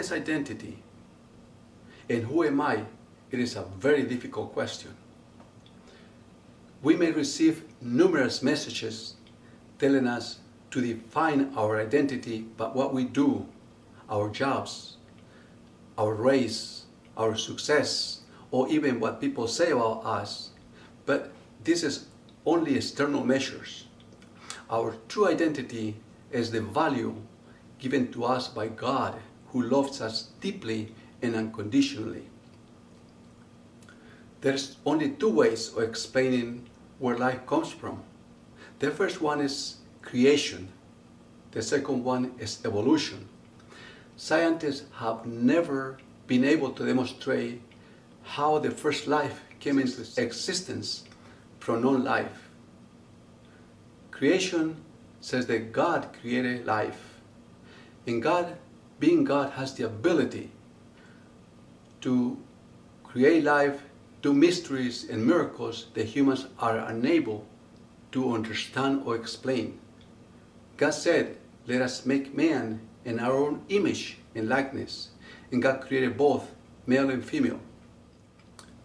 is identity? And who am I? It is a very difficult question. We may receive numerous messages telling us to define our identity by what we do, our jobs, our race, our success, or even what people say about us. But this is only external measures. Our true identity is the value given to us by God, who loves us deeply and unconditionally. There's only two ways of explaining where life comes from. The first one is creation. The second one is evolution. Scientists have never been able to demonstrate how the first life came into existence from non-life. Creation says that God created life. And God, being God, has the ability to create life, do mysteries and miracles that humans are unable to understand or explain. God said, "Let us make man in our own image and likeness." And God created both, male and female.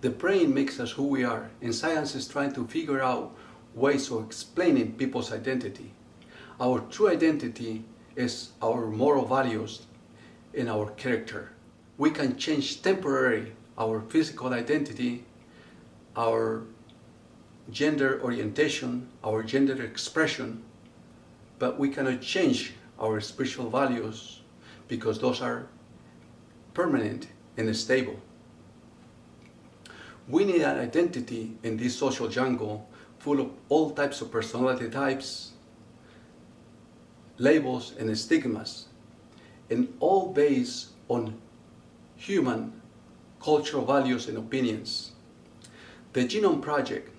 The brain makes us who we are, and science is trying to figure out ways of explaining people's identity. Our true identity is our moral values and our character. We can change temporarily our physical identity, our gender orientation, our gender expression, but we cannot change our spiritual values because those are permanent and stable. We need an identity in this social jungle full of all types of personality types, labels and stigmas, and all based on human cultural values and opinions. The Genome Project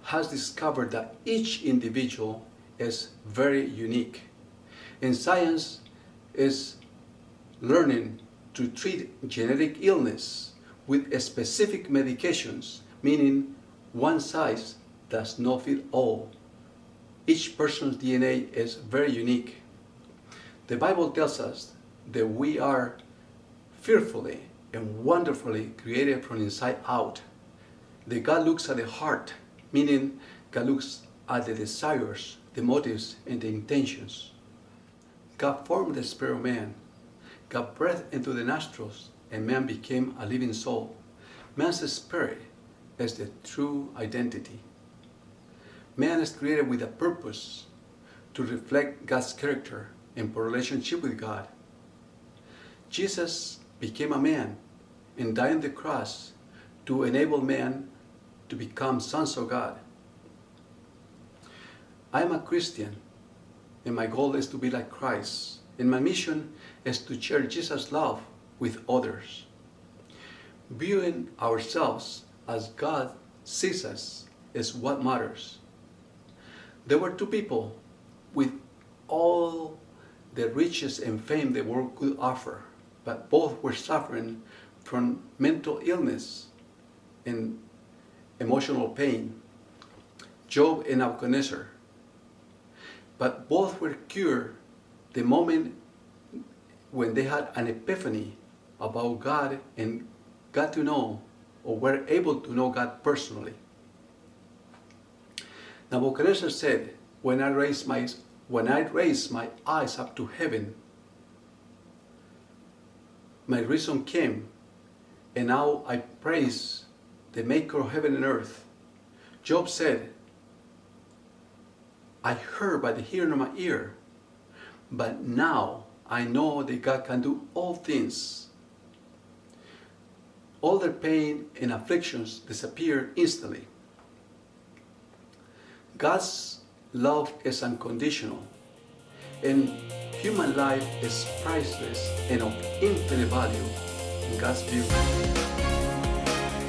has discovered that each individual is very unique, and science is learning to treat genetic illness with specific medications, meaning one size does not fit all. Each person's DNA is very unique. The Bible tells us that we are fearfully and wonderfully created from inside out. That God looks at the heart, meaning God looks at the desires, the motives, and the intentions. God formed the spirit of man. God breathed into the nostrils, and man became a living soul. Man's spirit is the true identity. Man is created with a purpose to reflect God's character and relationship with God. Jesus became a man and died on the cross to enable man to become sons of God. I am a Christian, and my goal is to be like Christ, and my mission is to share Jesus' love with others. Viewing ourselves as God sees us is what matters. There were two people with all the riches and fame the world could offer, but both were suffering from mental illness and emotional pain, Job and Nebuchadnezzar. But both were cured the moment when they had an epiphany about God and got to know, or were able to know God personally. Nebuchadnezzar said, when I raised my eyes up to heaven, my reason came, and now I praise the maker of heaven and earth. Job said, I heard by the hearing of my ear, but now I know that God can do all things. All their pain and afflictions disappear instantly. God's love is unconditional, and human life is priceless and of infinite value in God's view.